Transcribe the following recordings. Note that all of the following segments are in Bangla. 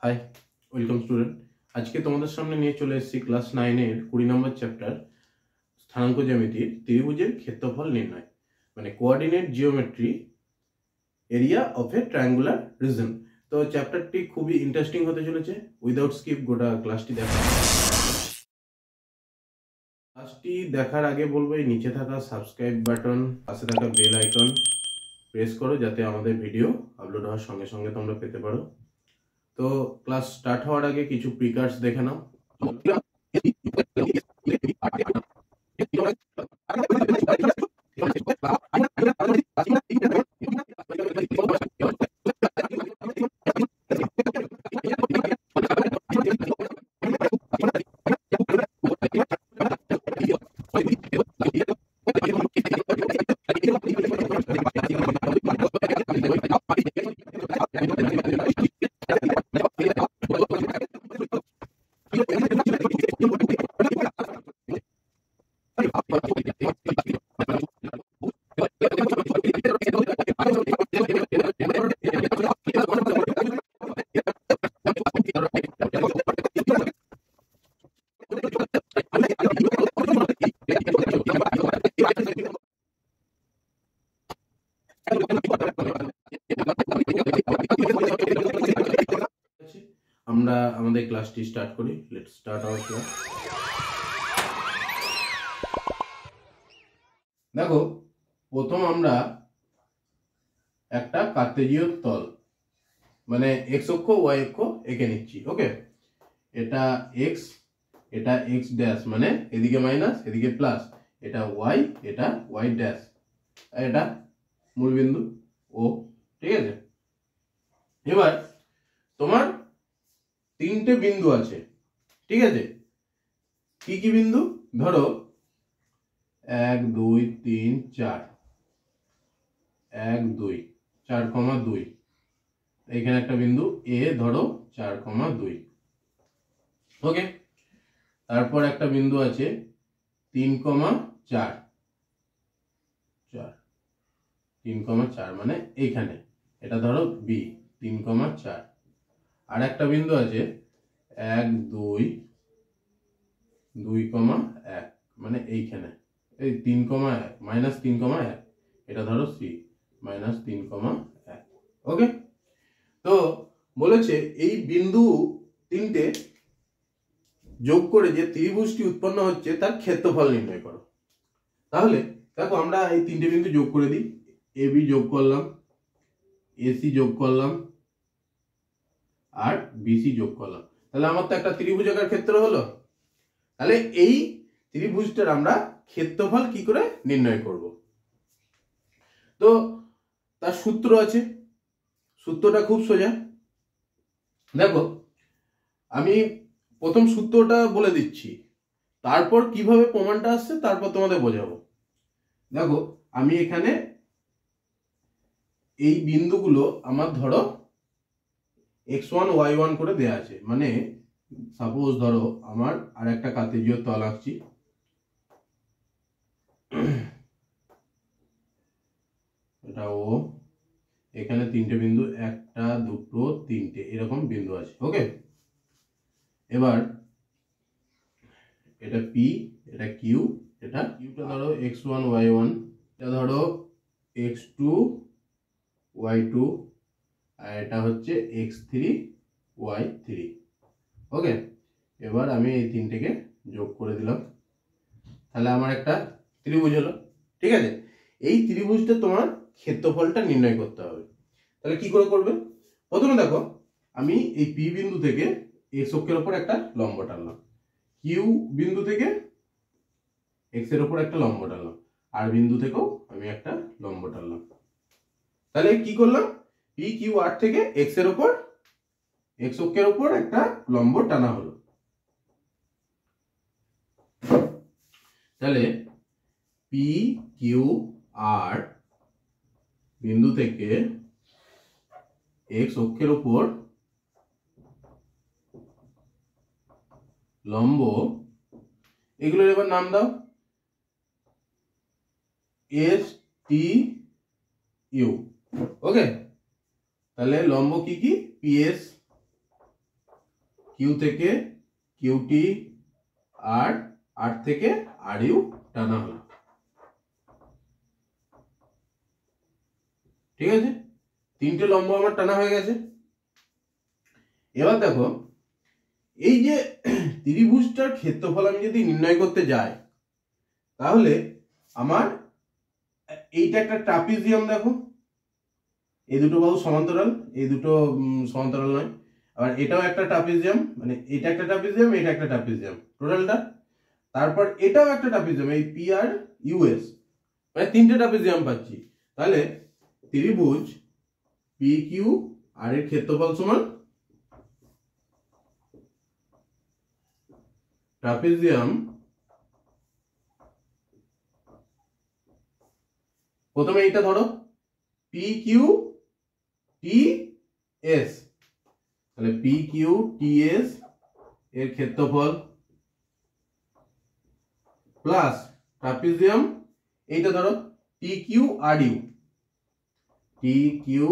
High, welcome student. আজকে তোমাদের সামনে নিয়ে চলে এসেছি ক্লাস 9 এর 20 নম্বর চ্যাপ্টার স্থানাঙ্ক জ্যামিতির ত্রিভুজের ক্ষেত্রফল নির্ণয়, মানে coordinate geometry area of A triangular reason. তো চ্যাপ্টারটি খুবই ইন্টারেস্টিং হতে চলেছে। উইদাউট স্কিপ গোটা ক্লাসটি দেখার আগে বলবো, এই নিচে থাকা সাবস্ক্রাইব বাটন, পাশে থাকা বেল আইকন প্রেস করো যাতে আমাদের ভিডিও আপলোড হওয়ার সঙ্গে সঙ্গে তোমরা পেতে পারো। তো ক্লাস স্টার্ট হওয়ার আগে কিছু প্রিকার্স দেখে নাও। আমরা আমাদের ক্লাসটি স্টার্ট করি। Let's start our class. দেখো, প্রথম আমরা একটা কার্তেজীয় তল মানে এক্স অক্ষ ওয়াই অক্ষ এঁকে নিচ্ছি। ওকে, এটা এক্স, এটা এক্স ড্যাশ, মানে এদিকে মাইনাস এদিকে প্লাস, এটা ওয়াই, এটা ওয়াই ড্যাশ, এটা মূলবিন্দু ও। ঠিক আছে, এবার তোমার তিনটে বিন্দু আছে। ঠিক আছে, কি কি বিন্দু? ধরো 1 2 3 4, 1 2 4,2, এখানে একটা বিন্দু এ, ধরো 4,2। ওকে, তারপর একটা বিন্দু আছে 3,4, 3,4 মানে এইখানে, এটা ধরো বি, 3,4। আর একটা বিন্দু আছে 1 2 2,1 মানে এইখানে, এই 3,1 মাইনাস 3,1, এটা ধরো সি, মাইনাস 3,1। ওকে, তো বলেছে এই বিন্দু তিনটে যোগ করে যে ত্রিভুজটি উৎপন্ন হচ্ছে তার ক্ষেত্রফল নির্ণয় করো। তাহলে দেখো, আমরা এই তিনটে বিন্দু যোগ করে দিই। এ বি যোগ করলাম, এসি যোগ করলাম, আর বিসি যোগ করলাম। তাহলে আমার তো একটা ত্রিভুজাকার ক্ষেত্র হলো। তাহলে এই ত্রিভুজটার আমরা ক্ষেত্রফল কি করে নির্ণয় করব? তো তার সূত্র আছে। সূত্রটা খুব সোজা। দেখো, আমি প্রথম সূত্রটা বলে দিচ্ছি, তারপর কিভাবে প্রমাণটা আসছে তারপর তোমাদের বোঝাবো। দেখো, আমি এখানে এই বিন্দুগুলো আমার ধরো x1 y1 করে দেয়া আছে, মানে সাপোজ ধরো আমার আর একটা কার্তেজীয় তল আঁকছি। এটা ও, এখানে তিনটে বিন্দু, একটা দুটো তিনটে এরকম বিন্দু আছে। ওকে, এবার এটা পি, এটা কিউ, এটা কিউটা ধরো x1 y1, এটা ধরো x2 y2, আর এটা হচ্ছে x3 y3। ওকে, এবার আমি এই তিনটেকে যোগ করে দিলাম, তাহলে আমার একটা ত্রিভুজ হলো। ঠিক আছে, এই ত্রিভুজটা তোমার ক্ষেত্রফলটা নির্ণয় করতে হবে। তাহলে কি করে করবে? প্রথমে দেখো, আমি এই পি বিন্দু থেকে এক্স অক্ষের উপর একটা লম্ব টানলাম, কিউ বিন্দু থেকে এক্স এর উপর একটা লম্ব টানলাম, আর বিন্দু থেকেও আমি একটা লম্ব টানলাম। তাহলে কি করলাম? পি কিউ আর থেকে এক্স এর উপর, এক্স অক্ষের উপর একটা লম্ব টানা হলো। তাহলে পি কিউ আর বিন্দু থেকে এক্স অক্ষের উপর লম্ব, এগুলোর এবার নাম দাও, এস টি ইউ। ওকে, তাহলে লম্ব কি কি? পিএস, কিউ থেকে কিউটি আর আর থেকে আর ইউ টানা হলো। ঠিক আছে, তিনটে লম্ব আমার টানা হয়ে গেছে। এবার দেখো এই যে ত্রিভুজটার ক্ষেত্রফল আমি যদি নির্ণয় করতে যাই তাহলে আমার এইটা একটা ট্রাপিজিয়াম, দেখো এই দুটো বাহু সমান্তরাল, এই দুটো সমান্তরাল নয়, আবার এটাও একটা ট্রাপিজিয়াম, মানে এটা একটা ট্রাপিজিয়াম, এটা একটা ট্রাপিজিয়াম টোটালটা। তারপর এটাও একটা ট্রাপিজিয়াম, এই পি আর ইউএস, মানে তিনটে ট্রাপিজিয়াম পাচ্ছি। তাহলে ত্রিভুজ পি কিউ আর এর ক্ষেত্রফল সমান ট্রাপিজিয়াম, প্রথমে এইটা ধরো পি কিউ টি এস, তাহলে পি কিউ টি এস এর ক্ষেত্রফল প্লাস ট্রাপিজিয়াম এইটা ধরো T Q R U, T Q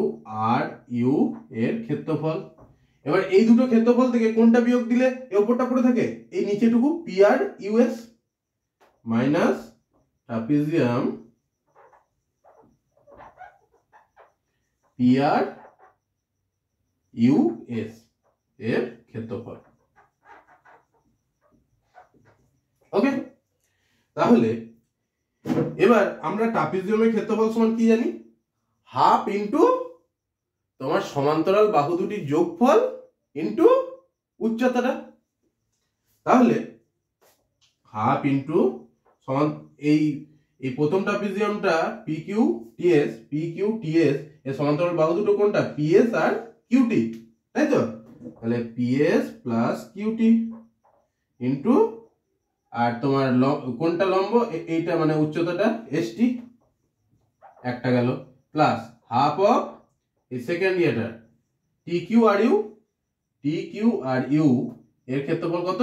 R U এর ক্ষেত্রফল। এবার এই দুটো ক্ষেত্রফল থেকে কোনটা বিয়োগ দিলে এই উপরটা পড়ে থাকে, এই নিচেটুকু P R US minus trapezium P R US এর ক্ষেত্রফল। ওকে, তাহলে এবার আমরা ট্রাপিজিয়ামের ক্ষেত্রফল সমান কি জানি, হাফ ইন্টু তোমার সমান্তরাল বাহু দুটির যোগফল ইন্টু উচ্চতাটা। তাহলে হাফ ইন্টু সমান এই প্রথম ট্রাপিজিয়ামটা পি কিউ টিএস এর সমান্তরাল বাহু দুটো কোনটা, পিএস আর কিউটি, তাই তো? তাহলে পিএস প্লাস কিউটি ইন্টু আর তোমার কোনটা লম্ব, এইটা মানে উচ্চতাটা এসটি একটা গেল, প্লাস হাফ অফ এই সেকেন্ড ইয়েটা টি কিউ আর ইউ এর ক্ষেত্রফল কত,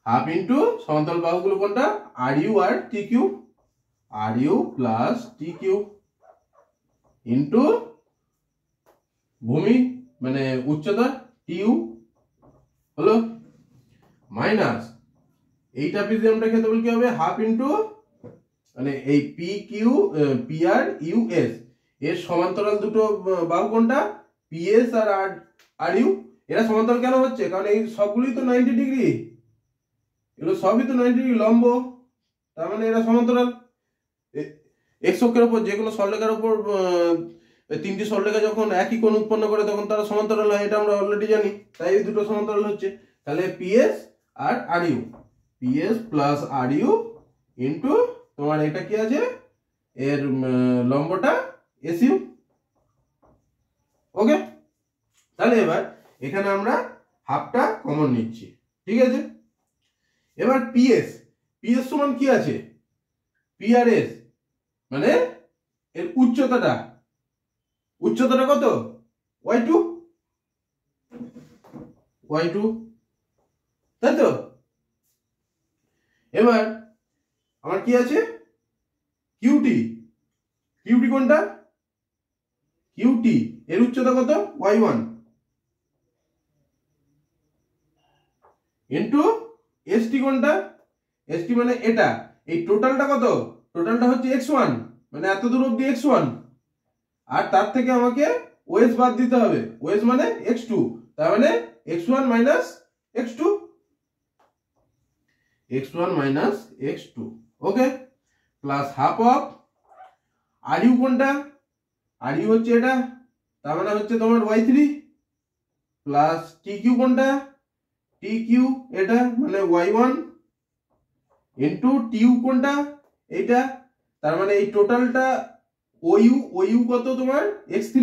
হাফ ইন্টু সমান্তরাল বাহুগুলো কোনটা, R U R U plus T Q into ভূমি মানে উচ্চতা টিউ হলো, মাইনাস এই ট্রাপিজিয়ামটার ক্ষেত্রফল কি হবে, হাফ ইন্টু মানে এই পি আর ইউএস এর সমান্তরাল দুটো বাহু কোনটা, পিএস আর আর ইউ। এরা সমান্তরাল কেন হচ্ছে, কারণ এই সবগুলোই তো 90 ডিগ্রি, এগুলো সবই তো 90 ডিগ্রি লম্ব, তার মানে এরা সমান্তরাল। এক্স অক্ষের উপর যে কোনো সরলরেখার উপর তিনটি সরলরেখা যখন একই কোণ উৎপন্ন করে তখন তারা সমান্তরাল হয়, এটা আমরা অলরেডি জানি, তাই এই দুটো সমান্তরাল হচ্ছে। তাহলে পিএস আর R U, PS plus R U into তোমার এটা কি আছে, এর লম্বটা এসইউ। ওকে, তাহলে এবার এখানে আমরা হাফটা কমন নিচ্ছি, ঠিক আছে। এবার পিএস সমান কি আছে, পিআরএস মানে এর উচ্চতাটা কত, y2, তাই তো? এবার আমার কি আছে, কিউটি কোনটা, কিউটি এর উচ্চতা কত, y1 ইন্টু এসটি কোনটা, এসটি মানে এটা, এই টোটালটা কত, টোটালটা হচ্ছে x1 মানে এত দূর অবধি x1, আর তার থেকে আমাকে ওএস বাদ দিতে হবে, ওএস মানে x2, তার মানে x1 minus x2, okay, plus half of R U কোনটা, আর ইউ হচ্ছে এটা, তার মানে হচ্ছে তোমার y3 প্লাস টি কিউ কোনটা, টি কিউ এটা মানে y1 ইন্টু টিউ কোনটা এইটা, তার মানে এই টোটালটা ওইউ কত তোমার x3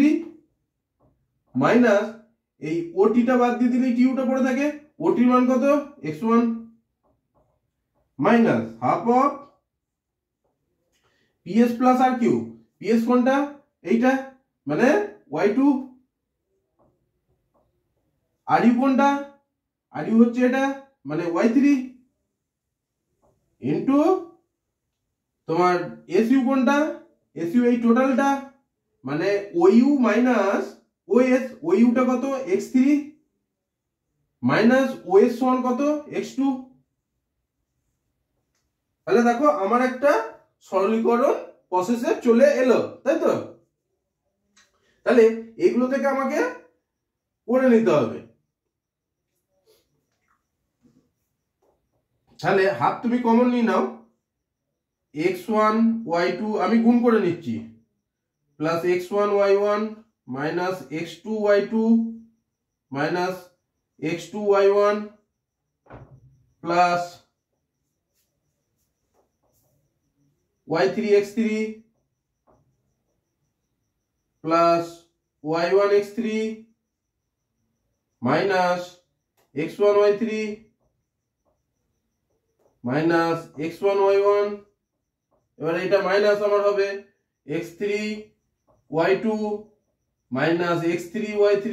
মাইনাস এই ওটিটা বাদ দিয়ে দিলে টিউটা পড়ে থাকে, ওটির মান কত x1 minus half of PS plus R Q, PS কোনটা এইটা মানে y2, আর ইউ কোনটা, আর ইউ হচ্ছে এটা মানে y3 ইন্টু তোমার এসইউ কোনটা, এসইউ এই টোটালটা মানে ওইউ মাইনাস ওএস, ওইউটা কত x3 মাইনাস ওএস সমান কত x2। তাহলে দেখো আমার একটা সরলীকরণ প্রসেসে চলে এলো, তাই তো? তাহলে এগুলো থেকে আমাকে করে নিতে হবে। তাহলে হাফ তুমি কমন নিয়ে নাও, x1 y2 আমি গুণ করে নিচ্ছি, plus x1 y1 minus x2 y2 minus x2 y1 plus y3 x3 plus y1 x3 minus x1 y3 minus x1 y1, এবার এটা মাইনাস আমার হবে x3 y2 minus x3 y3,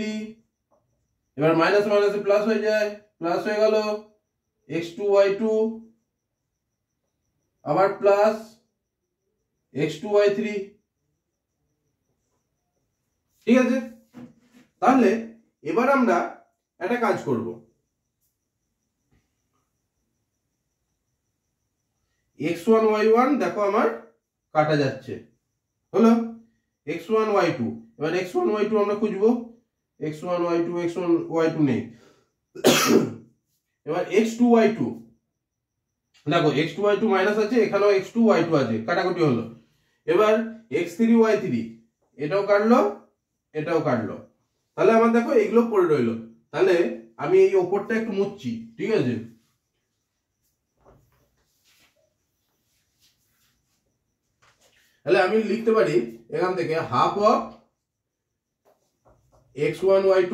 এবার মাইনাস মাইনাসে প্লাস হয়ে যায়, প্লাস হয়ে গেল x2 y2 আবার প্লাস x2 y3। ঠিক আছে, তাহলে এবার আমরা একটা কাজ করব, x1 y1 দেখো আমার কাটা যাচ্ছে, হলো x1 y2, এবার x1 y2 আমরা খুঁজবো, x1 y2 x1 y2 নেই, এবার x2 y2 দেখো x2 y2 মাইনাস আছে, এখানেও x2 y2 আছে, কাটাকুটি হলো, এবার x3 y3 এটাও কাটলো এটাও কাটলো, তাহলে আমার দেখো এগুলো পড়ে রইলো। তাহলে আমি এই ওপরটা একটু মুছছি, ঠিক আছে? তাহলে আমি লিখতে পারি এখান থেকে হাফ অফ x1 y2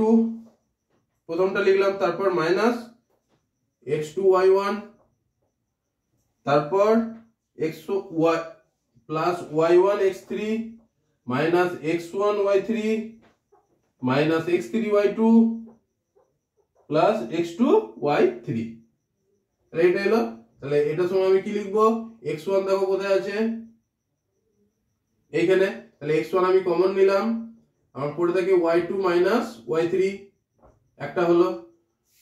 প্রথমটা লিখলাম, তারপর মাইনাস x2 y1, তারপর x plus y1 x3 minus x1 y3 minus x3 y2 plus x2 y3। তাহলে এটা এলো, তাহলে এটার সময় আমি কি লিখবো, x1 দেখো কোথায় আছে, এইখানে, তাহলে x1 আমি কমন নিলাম, আমার পড়ে থাকে y2 মাইনাস y3 একটা হলো,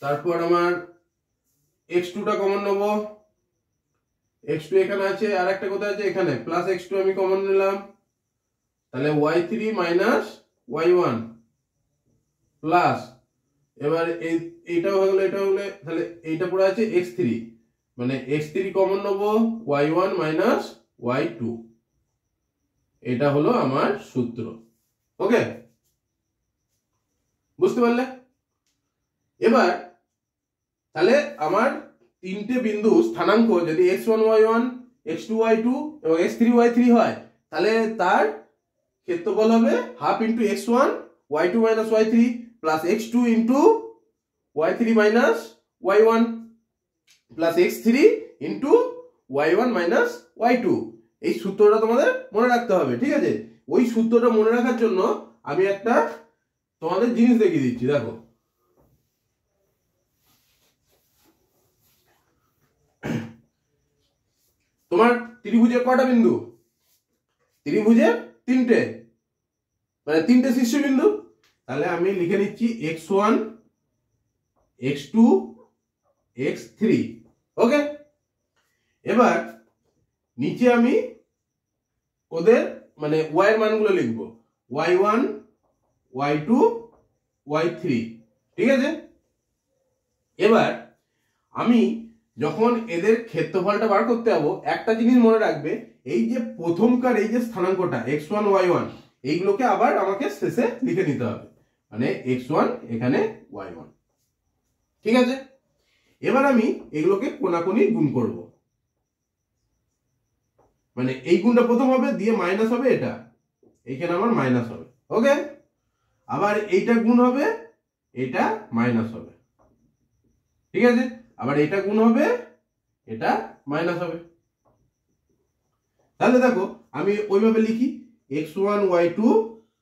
তারপর আমার x2 টা কমন নেব, x2 এখানে আছে, আর একটা কোথায় আছে এখানে, প্লাস x2 আমি কমন নিলাম, তাহলে y3 মাইনাস y1 প্লাস, এবার এইটাও হয়ে গেল, এটা হলে, তাহলে এইটা পড়ে আছে x3, মানে x3 কমন নেব, y1 মাইনাস y2, এটা হলো আমার সূত্র। ওকে, বুঝতে পারলে? এবার তাহলে আমার তিনটে বিন্দু স্থানাঙ্ক যদি x1 y1 x2 y2 এবং x3 y3 হয়, তাহলে তার ক্ষেত্রফল হবে half into x1 y2 minus y3 plus x2 into y3 minus y1 plus x3 into y1 minus y2। এই সূত্রটা তোমাদের মনে রাখতে হবে, ঠিক আছে? ওই সূত্রটা মনে রাখার জন্য আমি একটা তোমাদের জিনিস দেখিয়ে দিচ্ছি, দেখো। তোমার ত্রিভুজের কটা বিন্দু? ত্রিভুজের তিনটে, মানে তিনটে শীর্ষবিন্দু। তাহলে আমি লিখে নিচ্ছি x1 x2 x3। ওকে, এবার নিচে আমি ওদের মানে y এর মানগুলো লিখব, y1 y2 y3, ঠিক আছে? এবার আমি যখন এদের ক্ষেত্রফলটা বার করতে যাবো, একটা জিনিস মনে রাখবে, এই যে প্রথমকার এই যে স্থানাঙ্কটা x1 y1, এইগুলোকে আবার আমাকে শেষে লিখে নিতে হবে, মানে x1 এখানে y1, ঠিক আছে? এবার আমি এগুলোকে কোনাকুনি গুণ করব, মানে এই গুণটা প্রথম হবে, দিয়ে মাইনাস হবে, এটা এইখানে আমার মাইনাস হবে। ওকে, আবার এইটা গুণ হবে, এটা মাইনাস হবে, ঠিক আছে? আবার এটা গুণ হবে, এটা মাইনাস হবে। তাহলে দেখো আমি ওইভাবে লিখি, x1 y2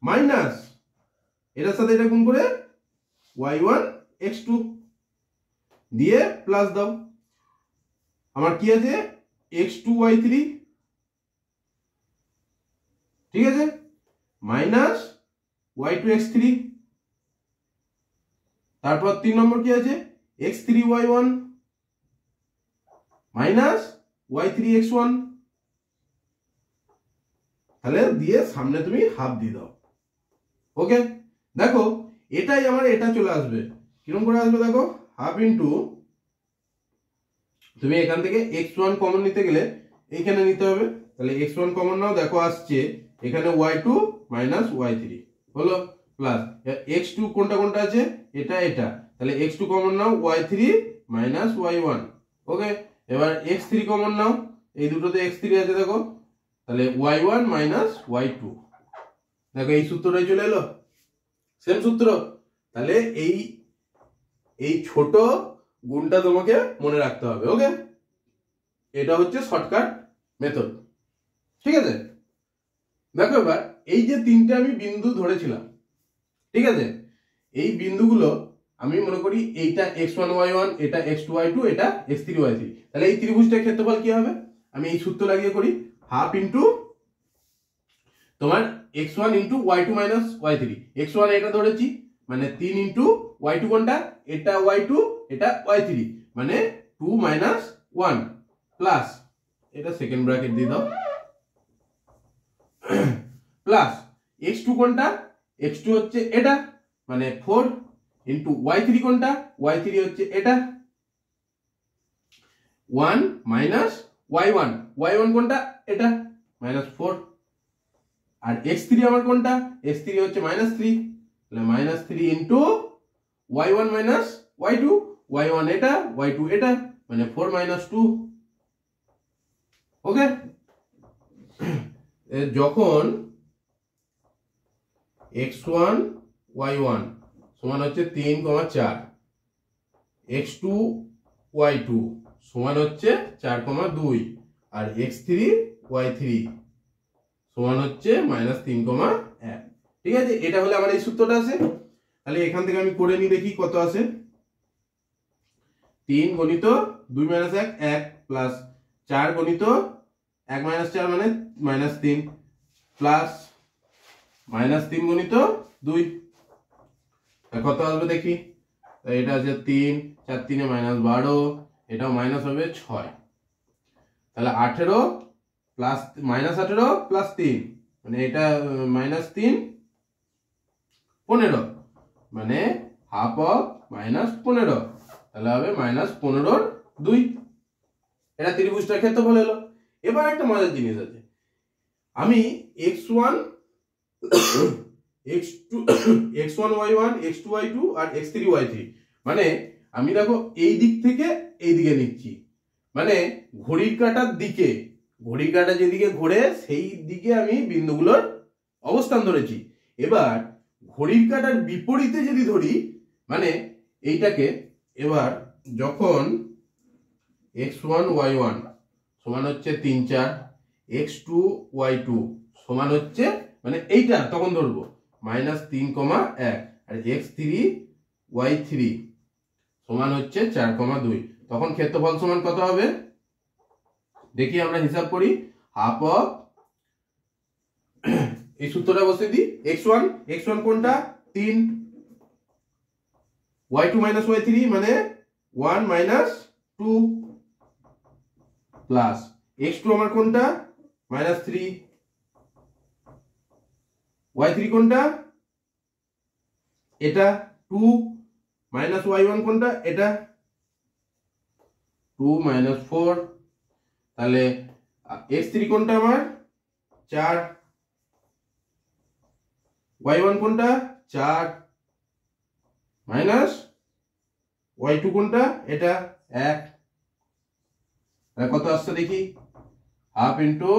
মাইনাস এটার সাথে এটা গুণ করে y1 x2 দিয়ে প্লাস দাও, আমার কি আছে x2 y3, ঠিক আছে, মাইনাস y2 x3, তারপর 3 নম্বর কি আছে x3y1 মাইনাস y3x1, তাহলে দিয়ে সামনে তুমি হাফ দিয়ে দাও। ওকে, দেখো এটাই আমার এটা চলে আসবে, কিরকম করে আসবে দেখো, হাফ ইন্টু, তুমি এখান থেকে x1 কমন নিতে গেলে এইখানে নিতে হবে, তাহলে x1 কমন নাও, দেখো আসছে এখানে y2 মাইনাস y3 হলো, প্লাস x2 কোনটা কোনটা আছে, এটা এটা, তাহলে x2 কমন নাও, y3 মাইনাস y1। ওকে, এবার x3 কমন নাও, এই দুটোতে x3 আছে দেখো, তাহলে y1 মাইনাস y2। দেখো এই সূত্রটাই চলে এলো, সেম সূত্র। তাহলে এই ছোট গুণটা তোমাকে মনে রাখতে হবে। ওকে, এটা হচ্ছে শর্টকাট মেথড, ঠিক আছে। দেখো এবার এই যে তিনটে আমি বিন্দু ধরেছিলাম, ঠিক আছে, এই বিন্দুগুলো আমি মনে করি এইটা x1 y1, এটা x2 y2, এটা x3 y3, তাহলে এই ত্রিভুজটার ক্ষেত্রফল কি হবে, আমি এই সূত্র লাগিয়ে করি, হাফ ইন্টু তোমার x1 into y2 minus y3, x1 এটা ধরেছি মানে 3 ইন্টু y2 কোনটা, এটা y2 এটা y3, মানে 2 মাইনাস 1 প্লাস, এটা সেকেন্ড ব্র্যাকেট দিয়ে দাও, প্লাস x2 কোনটা, x2 হচ্ছে এটা মানে 4 ইন্টু y3 কোনটা, y3 হচ্ছে এটা 1 মাইনাস y1, y1 কোনটা এটা মাইনাস 4, আর x3 আমার কোনটা, x3 হচ্ছে মাইনাস 3, তাহলে minus 3 into y1 minus y2, y1 এটা y2 এটা, মানে 4 মাইনাস 2। ওকে, যখন x1 y1 সমান হচ্ছে 3,4, x2 y2 সমান হচ্ছে 4,2, আর x3 y3 সমান হচ্ছে মাইনাস 3,1। ঠিক আছে, এটা হলে আমার এই সূত্রটা আছে। তাহলে এখান থেকে আমি করে নিই, দেখি কত আছে, 3 গণিত 2 মাইনাস 1 1, প্লাস 4 গণিত 1 মাইনাস 4 মানে মাইনাস 3, প্লাস মাইনাস 3 গণিত 2, কত আসবে দেখি, এটা আছে 3, 4 3 মাইনাস 12, এটাও মাইনাস হবে 6, তাহলে 18 প্লাস মাইনাস 18 প্লাস 3 মানে এটা মাইনাস 3 15, মানে হাফ অফ মাইনাস 15, তাহলে হবে মাইনাস 15/2। এটা ত্রিভুজটার ক্ষেত্রফল হলো। এবার একটা মজার জিনিস আছে, আমি x1 x1 y1 x2 y2 আর x3 y3, মানে আমি দেখো এই দিক থেকে এই দিকে নিচ্ছি, মানে ঘড়ির কাঁটার দিকে, ঘড়ির কাঁটা যেদিকে ঘোরে সেই দিকে আমি বিন্দুগুলোর অবস্থান ধরেছি। এবার ঘড়ির কাঁটার বিপরীতে যদি ধরি, মানে এইটাকে, এবার যখন x1 y1 সমান হচ্ছে 3 4, x2 y2 সমান হচ্ছে মানে এইটা তখন ধরবো মাইনাস 3,1, আর x3 y3 সমান হচ্ছে 4,2, তখন ক্ষেত্রফল সমান কত হবে দেখি, আমরা হিসাব করি, হাফ অফ, এই সূত্রটা বসে দিই, x1 কোনটা 3, y2 মাইনাস y3 মানে 1 মাইনাস 2, প্লাস x2 আমার কোনটা মাইনাস 3, y3 কোনটা এটা 2, মাইনাস y1 কোনটা এটা 2 মাইনাস 4, তাহলে x3 কোনটা আমার 4, y1 কোনটা 4, মাইনাস y2 কোনটা এটা 1, কত আসছে দেখি, হাফ ইন্টু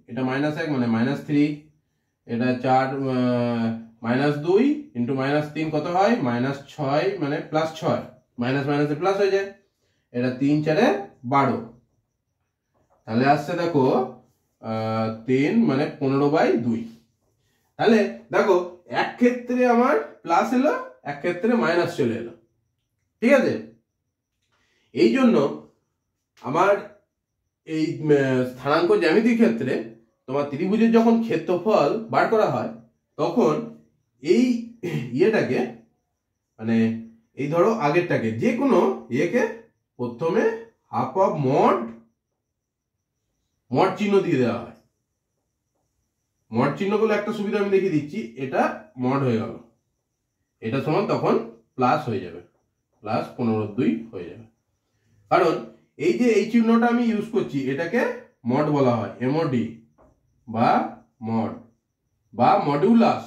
এটা মাইনাস 1 মানে মাইনাস 3, এটা 4 মাইনাস 2 ইন্টু মাইনাস 3 কত হয় মাইনাস 6 মানে প্লাস 6, মাইনাস মাইনাসে প্লাস হয়ে যায়, এটা 3 4 12, তাহলে আসছে দেখো 3 মানে 15/2। তাহলে দেখো এক ক্ষেত্রে আমার প্লাস এলো, এক ক্ষেত্রে মাইনাস চলে এলো, ঠিক আছে। এই জন্য আমার এই স্থানাঙ্ক জ্যামিতির ক্ষেত্রে তোমার ত্রিভুজের যখন ক্ষেত্রফল বার করা হয়, তখন এই ইয়েটাকে মানে এই ধরো আগেরটাকে যে কোনো একে প্রথমে হাফ অফ মড চিহ্ন দিয়ে দেওয়া হয়। মড চিহ্ন করলে একটা সুবিধা আমি দেখিয়ে দিচ্ছি, এটা মড হয়ে গেল, এটা সমান তখন প্লাস হয়ে যাবে, প্লাস 15/2 হয়ে যাবে। কারণ এই যে এই চিহ্নটা আমি ইউজ করছি এটাকে মড বলা হয়, এমওডি বা মড বা মডিউলাস।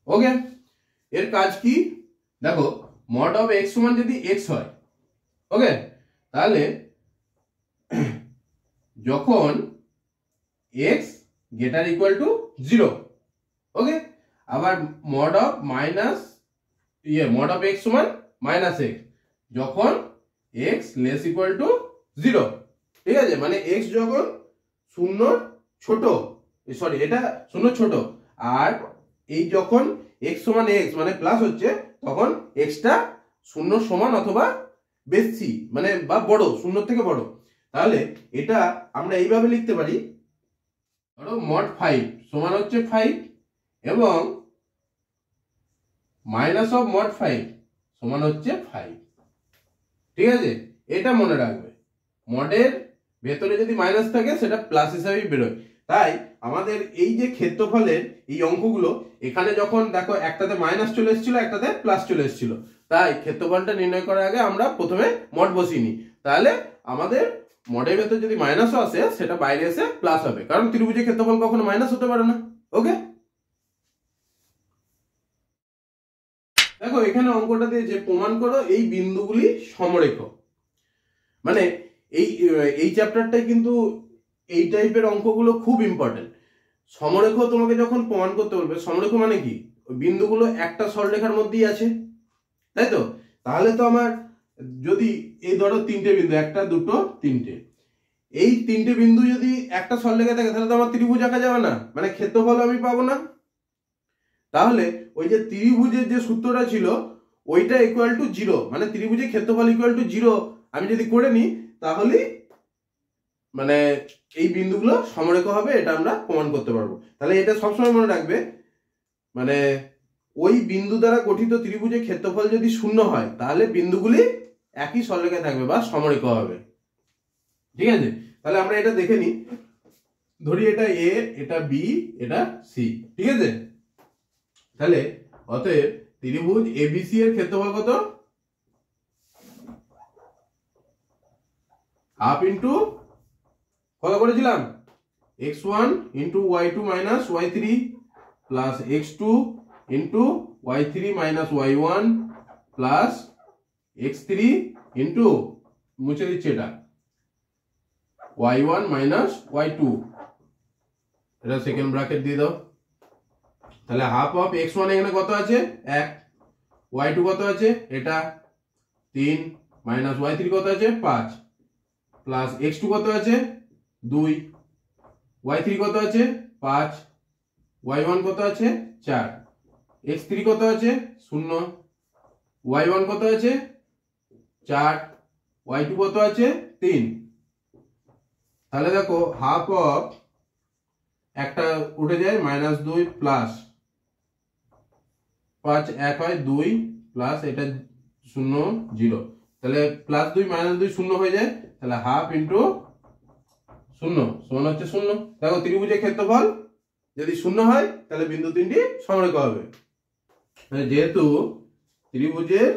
ওকে, এর কাজ কি দেখো, মড অফ এক্স সমান যদি এক্স হয়, ওকে, তাহলে যখন এক্স গ্রেটার ইকুয়াল টু 0, ওকে, আবার mod of mod of x সমান মাইনাস এক্স যখন এক্স লেস ইকুয়াল টু 0, ঠিক আছে, মানে এক্স যখন 0 ছোট, সরি এটা 0 ছোট, আর এই যখন এক্স সমান এক্স মানে প্লাস হচ্ছে তখন এক্সটা 0 সমান অথবা বেশি মানে বা বড়, 0 থেকে বড়। তাহলে এটা আমরা এইভাবে লিখতে পারি, ধরো মড 5 সমান হচ্ছে 5 এবং মাইনাস অফ মড 5 সমান হচ্ছে 5, ঠিক আছে, এটা মনে রাখবে। মডের ভেতরে যদি মাইনাস থাকে সেটা প্লাস হিসাবেই বেরোয়। তাই আমাদের এই যে ক্ষেত্রফলের এই অঙ্কগুলো, এখানে যখন দেখো একটাতে মাইনাস চলে এসেছিল একটাতে প্লাস চলে এসেছিল, তাই ক্ষেত্রফলটা নির্ণয় করার আগে আমরা প্রথমে মড বসিয়ে নিই। তাহলে আমাদের মডের ভেতর যদি মাইনাসও আসে সেটা বাইরে এসে প্লাস হবে, কারণ ত্রিভুজের ক্ষেত্রফল কখনো মাইনাস হতে পারে না। ওকে, দেখো এখানে অঙ্কটা দিয়েছে প্রমাণ করো এই বিন্দুগুলি সমরেখ। মানে এই চ্যাপ্টারটাই কিন্তু এই টাইপের অঙ্কগুলো খুব ইম্পর্টেন্ট। সমরেখ তোমাকে যখন প্রমাণ করতে বলবে, সমরেখ মানে কি, বিন্দুগুলো একটা সরলরেখার মধ্যেই আছে, তাই তো। তাহলে তো আমার যদি এই ধরো 3টে বিন্দু, 1 2 3টে, এই 3টে বিন্দু যদি একটা সরলরেখা থাকে তাহলে তো আমার ত্রিভুজ আঁকা যাবে না, মানে ক্ষেত্রফল আমি পাবো না। তাহলে ওই যে ত্রিভুজের যে সূত্রটা ছিল ওইটা ইকুয়াল টু 0, মানে ত্রিভুজের ক্ষেত্রফল ইকুয়াল টু 0 আমি যদি করে নিই তাহলে মানে এই বিন্দুগুলো সমরেখ হবে, এটা আমরা প্রমাণ করতে পারবো। তাহলে এটা সবসময় মনে রাখবে, মানে ওই বিন্দু দ্বারা গঠিত ত্রিভুজের ক্ষেত্রফল যদি 0 হয় তাহলে বিন্দুগুলি একই সরলরেখায় থাকবে বা সমরেখ হবে, ঠিক আছে। তাহলে আমরা এটা দেখে নিই, ধরি এটা এ, এটা বি, এটা সি, ঠিক আছে। তাহলে অতএব ত্রিভুজ এবিসি এর ক্ষেত্রফল কত, হাফ ইন্টু কত করেছিলাম, x1 into y2 minus y3 plus x2 into y3 minus y1 plus x3 into মুছে দিচ্ছি এটা y1 মাইনাস y2, এটা সেকেন্ড ব্র্যাকেট দিয়ে দাও। তাহলে হাফ অফ x1 এখানে কত আছে 1, y2 কত আছে এটা 3 মাইনাস y3 কত আছে 5 প্লাস x2 কত আছে 2, y3 কত আছে 5, y1 কত আছে 4, x3 কত আছে 0, y1 কত আছে 4, y2 কত আছে 3। তাহলে দেখো হাফ অফ একটা উঠে যায় -2 প্লাস 5 1 হয় 2 প্লাস এটা 0 0, তাহলে +2 -2 0 হয়ে যায়, তাহলে হাফ ইন্টু 0 সমান হচ্ছে 0। দেখো ত্রিভুজের ক্ষেত্রফল যদি 0 হয় তাহলে বিন্দু তিনটি সমরেখ হবে। যেহেতু ত্রিভুজের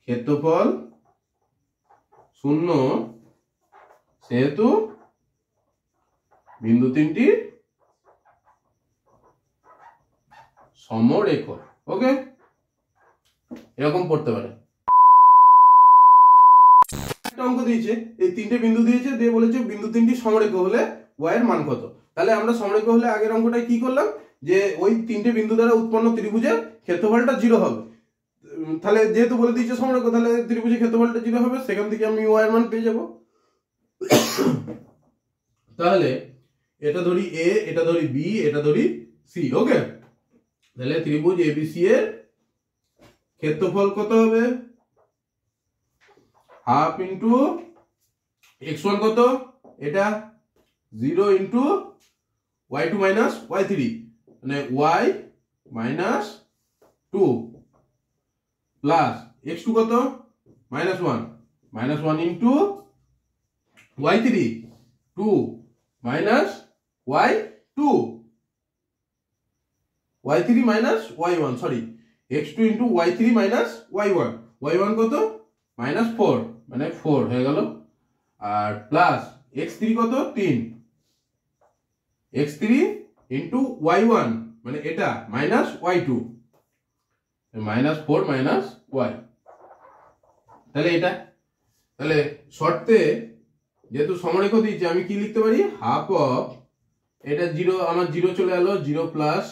ক্ষেত্রফল 0 সেহেতু বিন্দু তিনটি সমরেখ। ওকে, এরকম পড়তে পারে। একটা অঙ্ক দিয়েছে, এই 3টে বিন্দু দিয়েছে, দিয়ে বলেছে বিন্দু তিনটি সমরেখ হলে y এর মান কত। তাহলে আমরা সমরেখ হলে আগের অঙ্কটায় কি করলাম, যে ওই 3টে বিন্দু দ্বারা উৎপন্ন ত্রিভুজের ক্ষেত্রফলটা 0 হবে। তাহলে যেহেতু বলে দিয়েছে সমরেখ, তাহলে ত্রিভুজের ক্ষেত্রফলটা 0 হবে, সেখান থেকে আমি y এর মান পেয়ে যাব। তাহলে এটা ধরি a, এটা ধরি b, এটা ধরি c। ওকে, তাহলে ত্রিভুজ এবিসি এর ক্ষেত্রফল কত হবে, হাফ ইন্টু x1 কত এটা 0 ইন্টু y2 মাইনাস y3 মানে y minus two plus x two কত minus one into y three two minus y two y three minus y one sorry x two into y three minus y one কত মাইনাস ফোর মানে ফোর হয়ে গেল আর প্লাস এক্স থ্রি কত তিন x three into y one মানে এটা minus y two minus four minus y তাহলে এটা তাহলে শর্তে যেহেতু সমরেখ দিয়েছে আমি কি লিখতে পারি হাফ অফ এটা জিরো আমার জিরো চলে এলো জিরো প্লাস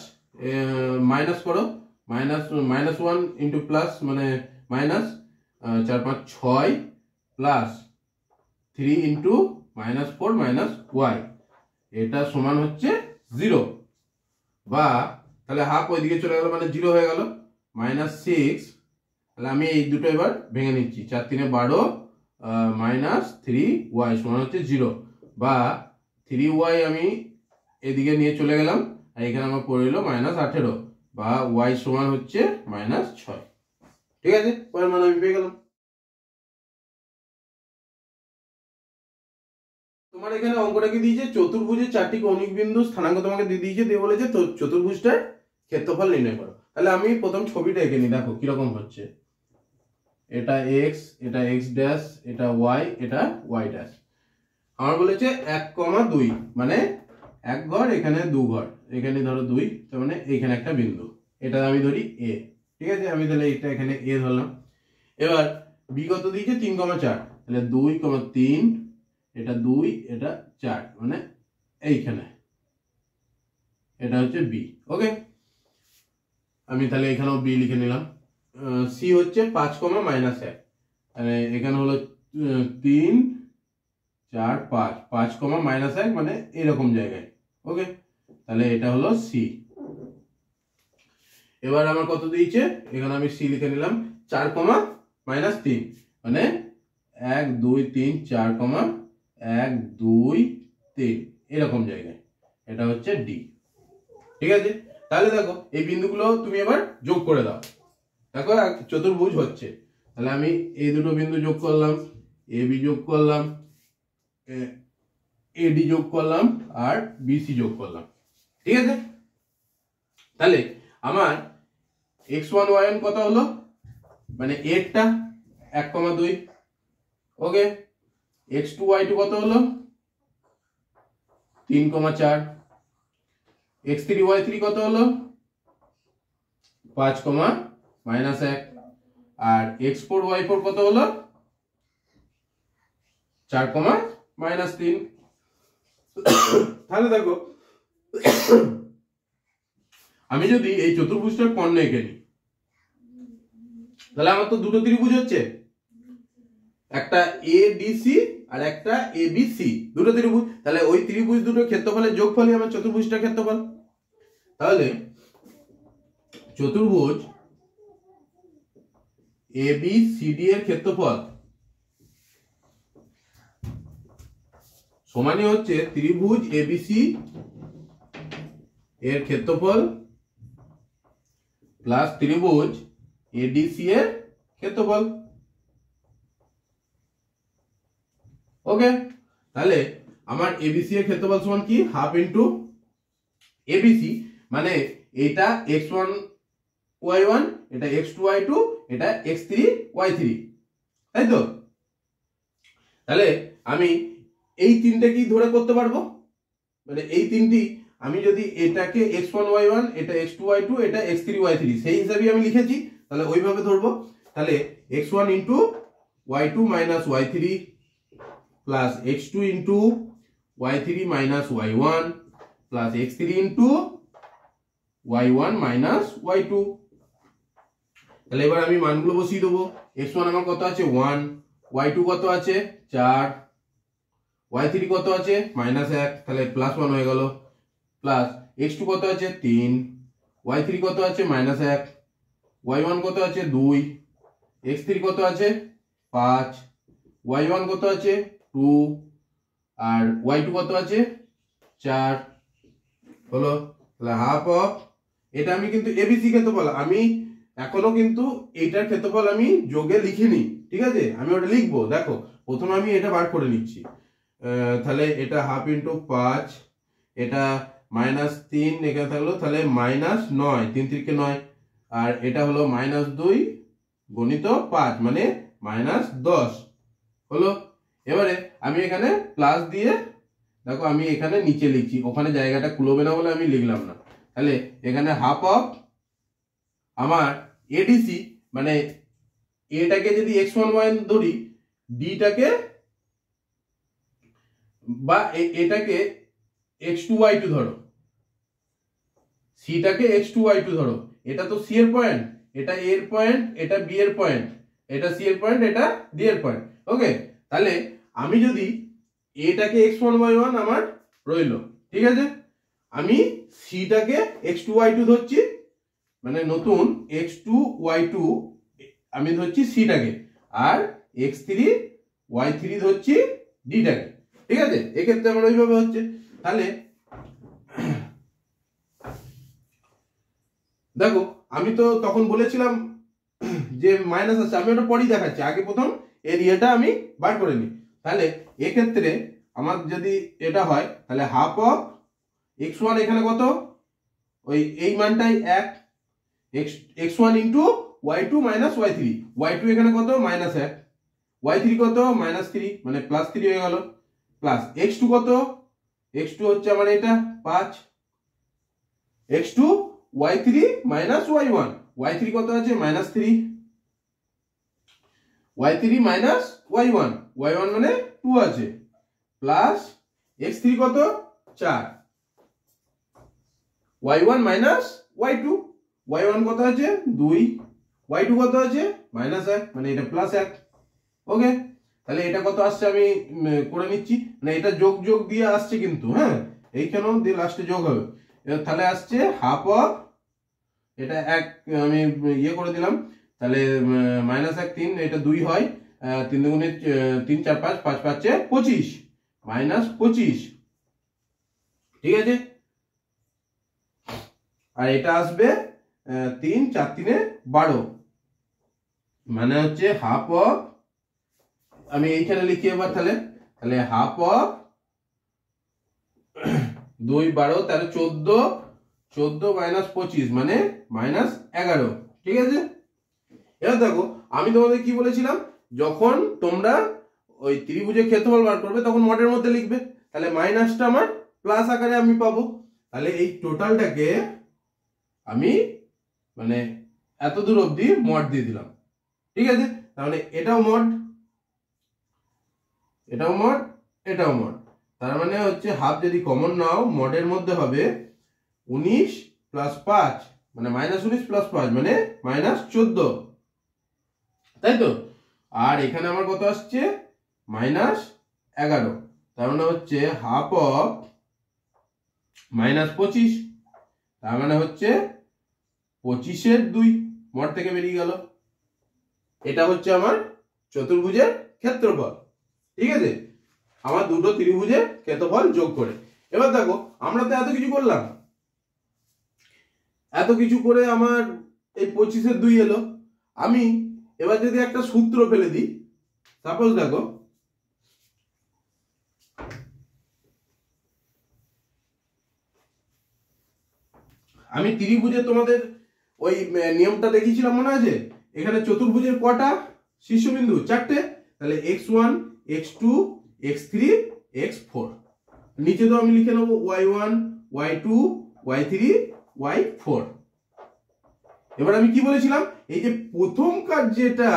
মাইনাস করো মাইনাস ওয়ান ইন্টু প্লাস মানে minus 4 5 6 plus 3 into minus four minus Y এটা সমান হচ্ছে জিরো বা তাহলে হাফ ওইদিকে চলে গেল মানে জিরো হয়ে গেল মাইনাস সিক্স তাহলে আমি এই দুটো এবার ভেঙে নিচ্ছি 4 3 12 মাইনাস থ্রি ওয়াই সমান হচ্ছে জিরো বা থ্রি ওয়াই আমি এদিকে নিয়ে চলে গেলাম আর এখানে আমার পড়ে এলো মাইনাস 18 বা ওয়াই সমান হচ্ছে মাইনাস 6 ঠিক আছে পরের মান আমি পেয়ে গেলাম তোমার এখানে অঙ্কটা কি দিয়েছে চতুর্ভুজের চারটি কৌণিক বিন্দু স্থানাঙ্ক তোমাকে দিয়ে দিয়েছে দিয়ে বলেছে তো চতুর্ভুজটার ক্ষেত্রফল নির্ণয় করো তাহলে আমি প্রথম ছবিটা এঁকে নিই দেখো কিরকম হচ্ছে এটা এক্স এটা এক্স ড্যাশ এটা ওয়াই এটা ওয়াই ড্যাশ আমার বলেছে 1,2 মানে এক ঘর এখানে দু ঘর এখানে ধরো 2 তার মানে এইখানে একটা বিন্দু এটা আমি ধরি এ ঠিক আছে আমি তাহলে এটা এখানে এ ধরলাম এবার বি কত দিয়েছে 3,4 তাহলে 2,3 এটা 2 এটা 4 মানে এইখানে এটা হচ্ছে বি ওকে আমি তাহলে এখানেও বি লিখে নিলাম সি হচ্ছে 5, মাইনাস 1 মানে এখানে হলো 3 4 5 5, মাইনাস 1 মানে এরকম জায়গায় ওকে তাহলে এটা হলো সি এবার আমার কত দিয়েছে এখানে আমি সি লিখে নিলাম 4, মাইনাস 3 মানে 1 2 3 4, 1 2 3 এরকম জায়গায় এটা হচ্ছে ডি ঠিক আছে তাহলে দেখো এই বিন্দুগুলো তুমি এবার যোগ করে দাও দেখো চতুর্ভুজ হচ্ছে তাহলে আমি এই দুটো বিন্দু যোগ করলাম এ বি যোগ করলাম এডি যোগ করলাম আর বিসি যোগ করলাম ঠিক আছে তাহলে আমার x1 y1 কত হলো মানে এরটা 1,2 ওকে x2 y2 কত হলো 3,4 x3 y3 কত হলো 5, মাইনাস 1 আর x4 y4 কত হলো 4, মাইনাস 3 তাহলে দেখো আমি যদি এই চতুর্ভুজটার কর্ণ এঁকে নিই তাহলে আমার তো দুটো ত্রিভুজ হচ্ছে একটা এডিসি আর একটা এবিসি দুটো ত্রিভুজ তাহলে ওই ত্রিভুজ দুটো ক্ষেত্রফলের যোগফলই আমার চতুর্ভুজটার ক্ষেত্রফল তাহলে চতুর্ভুজ এবিসিডি এর ক্ষেত্রফল সমানই হচ্ছে ত্রিভুজ এবিসি এর ক্ষেত্রফল প্লাস ত্রিভুজ এডিসি এর ক্ষেত্রফল ওকে তাহলে আমার এবিসি এর ক্ষেত্রফল সমান কি হাফ ইন্টু এবিসি মানে এটা x1 y1 এটা x2 y2 এটা x3 y3 তাই তো তাহলে আমি এই তিনটে কি ধরে করতে পারবো মানে এই তিনটি আমি যদি এটাকে x1 y1 এটা x2 y2 এটা x3 y3 সেই হিসাবে আমি লিখেছি তাহলে ওইভাবে ধরবো তাহলে x1 into y2 minus y3 plus x2 into y3 minus y1 plus x3 into y1 minus y2 তাহলে এবার আমি মানগুলো বসিয়ে দেবো x1 আমার কত আছে 1 y2 কত আছে 4 y3 কত আছে মাইনাস 1 তাহলে প্লাস 1 হয়ে গেল প্লাস x2 কত আছে 3 y3 কত আছে মাইনাস 1 y1 কত আছে 2 x3 কত আছে 5 y1 কত আছে 2 আর y2 কত আছে 4 হলো তাহলে হাফ অফ, এটা আমি কিন্তু এবিসি ক্ষেত্রফল, আমি এখনো কিন্তু এইটার ক্ষেত্রফল আমি যোগে লিখিনি, ঠিক আছে, আমি ওটা লিখবো। দেখো প্রথমে আমি এটা বার করে নিচ্ছি। তাহলে এটা হাফ ইন্টু 5, এটা -3 এখানে থাকলো, তাহলে -9, 3 3 9, আর এটা হলো -2 গণিত 5 মানে -10 হলো। এবারে আমি এখানে প্লাস দিয়ে, দেখো আমি এখানে নিচে লিখছি, ওখানে জায়গাটা কুলোবে না বলে আমি লিখলাম না। তাহলে এখানে হাফ অফ আমার এডিসি, মানে এটাকে যদি x1y ধরি, ডিটাকে বা এটাকে x2y2 ধরো, সিটাকে x2y2 ধরো, এটা তো সি এর পয়েন্ট, এটা এ এর পয়েন্ট, এটা বি এর পয়েন্ট, এটা সি এর পয়েন্ট, এটা ডি এর পয়েন্ট। ওকে, তাহলে আমি যদি এটাকে x1y1 আমার রইলো, ঠিক আছে, আমি সিটাকে x2y2 ধরছি, মানে নতুন x2y2 আমি ধরছি সিটাকে, আর x3y3 ধরছি ডিটাকে, ঠিক আছে। এক্ষেত্রে আমার ওইভাবে হচ্ছে। তাহলে দেখো আমি তো তখন বলেছিলাম যে মাইনাস আছে, আমি ওটা পরেই দেখাচ্ছি, আগে প্রথম এরিয়াটা আমি বার করে নিই। তাহলে এক্ষেত্রে আমার যদি এটা হয়, তাহলে হাফ অফ x1 এখানে কত, ওই এই মানটাই 1, x1 into y2 minus y3, y2 এখানে কত -1, y3 কত -3 মানে +3 হয়ে গেল, প্লাস x2 কত, x2 হচ্ছে আমার এটা 5, x2 y3 minus y1, y3 কত আছে -3, y3 মাইনাস y1, y1 মানে 2 আছে, প্লাস x3 কত 4, y1 মাইনাস y2, y1 কত আছে 2, y2 কত আছে -1 মানে এটা +1। ওকে, তাহলে এটা কত আসছে আমি করে নিচ্ছি, মানে এটা যোগ যোগ দিয়ে আসছে কিন্তু, হ্যাঁ এইখানেও দিয়ে লাস্টে যোগ হবে। তাহলে আসছে হাফ অফ, এটা এক আমি ইয়ে করে দিলাম, তাহলে -1 3, এটা 2 হয়, 3 দুগুণে 3 4 5, 5 5 25 -25, ঠিক আছে। আর এটা আসবে 3 4 3 12, মানে হচ্ছে হাফ অফ, আমি এইখানে লিখি এবার, তাহলে তাহলে হাফ অফ 2 12 13 14, 14 -25 মানে -11, ঠিক আছে। এবার দেখো আমি তোমাদের কি বলেছিলাম, যখন তোমরা ওই ত্রিভুজের ক্ষেত্রফল বার করবে তখন মডের মধ্যে লিখবে, তাহলে মাইনাসটা আমার প্লাস আকারে আমি পাবো। তাহলে এই টোটালটাকে আমি মানে এত দূর অবধি মড দিয়ে দিলাম, ঠিক আছে। তাহলে এটাও মড, এটাও মড, এটাও মড, তার মানে হচ্ছে হাফ যদি কমন নাও, মডের মধ্যে হবে 19 + 5 মানে -19 + 5 মানে -14, তাই তো। আর এখানে আমার কত আসছে -11, তার মানে হচ্ছে হাফ অফ -25, তার মানে হচ্ছে 25 এর 2 মড থেকে বেরিয়ে গেল। এটা হচ্ছে আমার চতুর্ভুজের ক্ষেত্রফল, ঠিক আছে, আমার দুটো ত্রিভুজের ক্ষেত্রফল যোগ করে। এবার দেখো আমরা তো এত কিছু করলাম, এত কিছু করে আমার এই 25 এর 2 এলো। আমি এবার যদি একটা সূত্র ফেলে দিই, সাপোজ দেখো আমি ত্রিভুজে তোমাদের ওই নিয়মটা দেখিয়েছিলাম মনে আছে, এখানে চতুর্ভুজের কটা শীর্ষবিন্দু 4টে, তাহলে x1 x2 x3 x4, নিচে তো আমি লিখে নেবো y1 y2 y3 y4। এবার আমি কি বলেছিলাম, এই যে প্রথম কাজ যেটা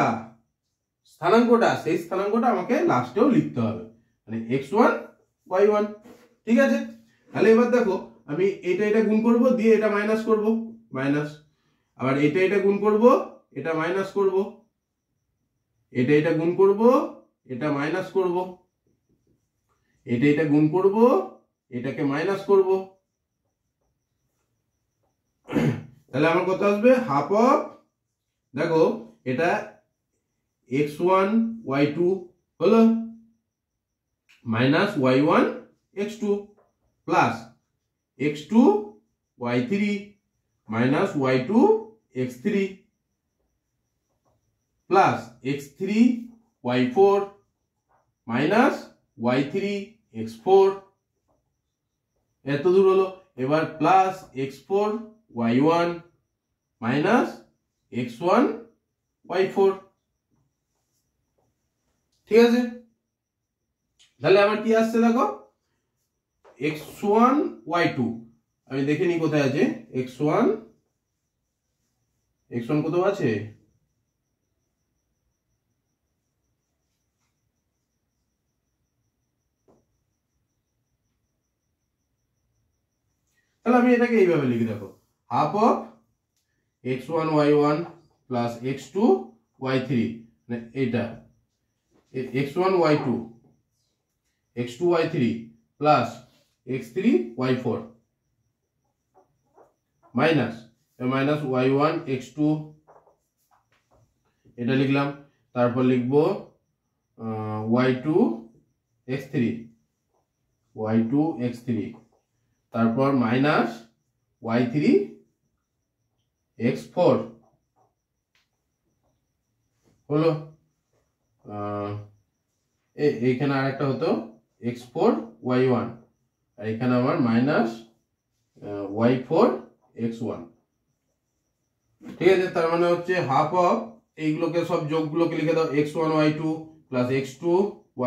স্থানাঙ্কটা, সেই স্থানাঙ্কটা আমাকে লাস্টেও লিখতে হবে, মানে x1 y1, ঠিক আছে। তাহলে এবার দেখো আমি এটা গুণ করব, দিয়ে এটা মাইনাস করব, মাইনাস, আবার এটা গুণ করব, এটা মাইনাস করব, এটা গুণ করব, এটা মাইনাস করব, এটা গুণ করব, এটাকে মাইনাস করব, তাহলে আমার কত আসবে হাফ অফ, দেখো এটা x1 y2 হলো minus y1 x2 plus x2 y3 minus y2 x3 plus x3 y4 minus y3 x4 এত দূর হলো। এবার plus x4 y1 minus x1 y4। ঠিক আছে, তাহলে আমার কি আসছে দেখো x1 y2, আমি দেখে নি কোথায় আছে x1 কোথাও আছে, তাহলে আমি এটাকে এইভাবে লিখে দেখো half of x1 y1 plus x2 y3, মানে এটা x1 y2 x2 y3 plus x3 y4 minus y1 x2 এটা লিখলাম। তারপর লিখবো y2 x3 তারপর মাইনাস y3 x4 হলো। এইখানে আরেকটা হতো x4 y1, আর এখানে আমার মাইনাস y4 x1। ঠিক আছে, তার মানে হচ্ছে হাফ অফ এইগুলোকে সব যোগগুলোকে লিখে দাও x1 y2 plus x2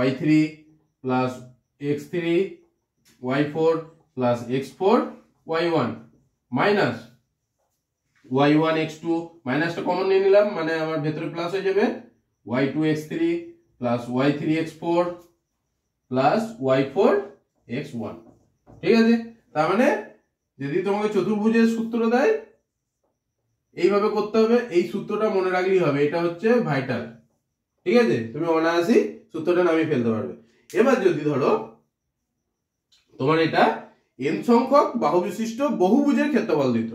y3 plus x3 y4 plus x4 y1 minus y1 x2, মাইনাসটা কমন নিয়ে নিলাম মানে আমার ভেতরে প্লাস হয়ে যাবে y2 x3 plus y3 x4 plus y4 x1। ঠিক আছে, তার মানে যদি তোমাকে চতুর্ভুজের সূত্র দেয় এইভাবে করতে হবে, এই সূত্রটা মনে রাখলেই হবে, এটা হচ্ছে ভাইটাল। ঠিক আছে, তুমি অনায়াসই সূত্রটা নামিয়ে ফেলতে পারবে। এবার যদি ধরো তোমার এটা n সংখ্যক বাহু বিশিষ্ট বহুভুজের ক্ষেত্রফল দিত,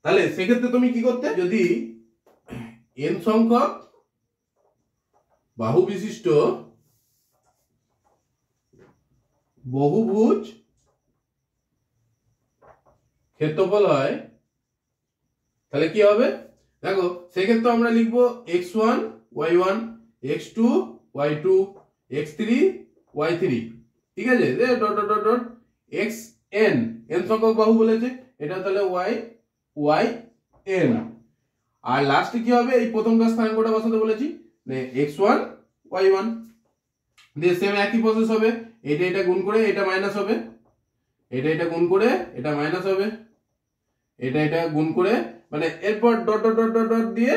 তাহলে সেক্ষেত্রে তুমি কি করতে, যদি n সংখ্যক বাহু বিশিষ্ট বহুভুজ ক্ষেত্রফল হয় তাহলে কি হবে দেখো, সেক্ষেত্রে আমরা লিখবো x1 y1 x2 y2 x3 y3। ঠিক আছে, dot dot dot dot xn, n সংখ্যক বাহু বলেছে, এটা তাহলে y n, আর লাস্টে কি হবে এই প্রথমকার স্থানাঙ্কটা বসাতে বলেছি x1 y1 দিয়ে সেম একই প্রসেস হবে, এটা গুণ করে এটা মাইনাস হবে, এটা গুণ করে এটা মাইনাস হবে, এটা গুণ করে মানে এরপর ডট ডট ডট ডট দিয়ে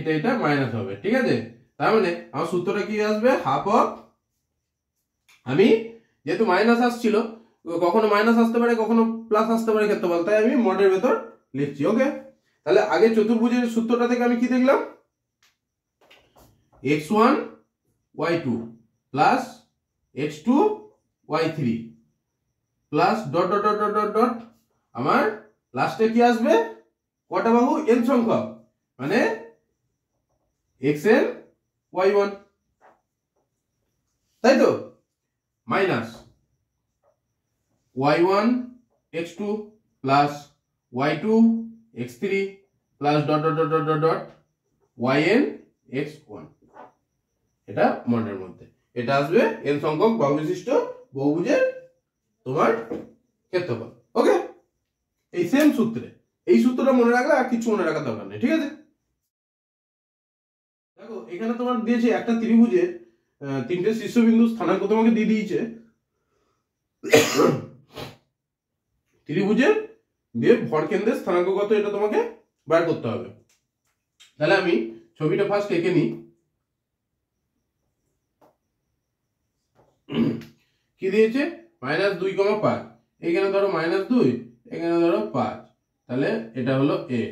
এটা মাইনাস হবে। ঠিক আছে, তার মানে আমার সূত্রটা কি আসবে হাফ অফ, আমি যেহেতু মাইনাস আসছিল, কখনো মাইনাস আসতে পারে কখনো প্লাস আসতে পারে ক্ষেত্রফল, তাই আমি মডের ভেতর লিখছি। ওকে, তাহলে আগে চতুর্ভুজের সূত্রটা থেকে আমি কি দেখলাম x1 y2 plus x2 y3 plus dot dot dot dot dot dot, আমার লাস্টে কি আসবে কটা বাহু n সংখ্যক মানে xn y1, তাই তো, minus y1 x2 plus y2 x3 plus dot dot dot dot dot yn x1। এটা মডের মধ্যে এটা আসবে n সংখ্যক বাহু বিশিষ্ট বহুভুজের তোমার ক্ষেত্রফল। ওকে, এই সেম সূত্রে, এই সূত্রটা মনে রাখলে আর কিছু মনে রাখার দরকার নেই। ঠিক আছে, দেখো এখানে তোমার দিয়েছে একটা ত্রিভুজের তিনটে শীর্ষবিন্দু স্থানাঙ্ক তোমাকে দিয়ে দিয়েছে, ত্রিভুজের দিয়ে ভর কেন্দ্রের স্থানাঙ্ক কত এটা তোমাকে বার করতে হবে। তাহলে আমি ছবিটা ফার্স্ট এঁকে নিই। কি দিয়েছে -2,5, এখানে ধরো -2, এখানে ধরো 5, তাহলে এটা হলো এ।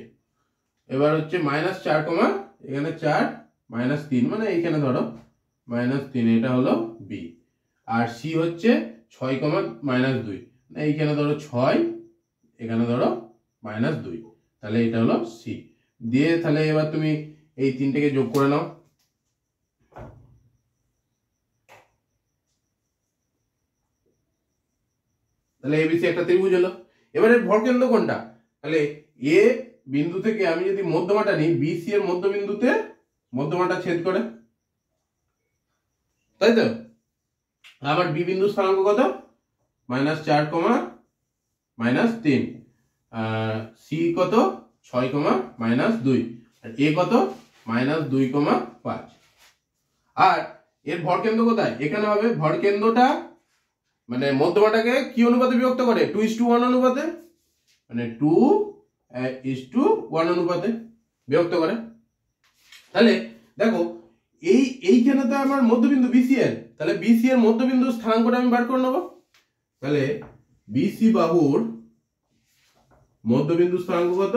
এবার হচ্ছে -4, এখানে 4 -3 মানে এইখানে ধরো -3, এটা হলো বি। আর সি হচ্ছে 6, -2, এইখানে ধরো 6, এখানে ধরো -2, তাহলে এটা হলো সি। দিয়ে তাহলে এবার তুমি এই তিনটেকে যোগ করে নাও, তাহলে এবিসি একটা ত্রিভুজ হলো। এবারে ভরকেন্দ্র কোনটা, তাহলে এ বিন্দু থেকে আমি যদি মধ্যমাটা নিই, বিসি এর মধ্যবিন্দুতে মধ্যমাটা ছেদ করে, তাই তো। আমার বি বিন্দু স্থানাঙ্ক কত, -4, -3, সি কত 6, -2, আর এ কত -2, 5। আর এর ভরকেন্দ্র কোথায়, এখানে হবে। ভরকেন্দ্রটা মানে মধ্যমাটাকে কি অনুপাতে বিভক্ত করে, 2:1 অনুপাতে, মানে 2:1 অনুপাতে বিভক্ত করে। তাহলে দেখো এইখানে তো আমার মধ্যবিন্দু বিসি এর, তাহলে বিসি এর মধ্যবিন্দু স্থানাঙ্কটা আমি বার করে নেব। তাহলে বিসি বাহুর মধ্যবিন্দু স্থানাঙ্ক কত,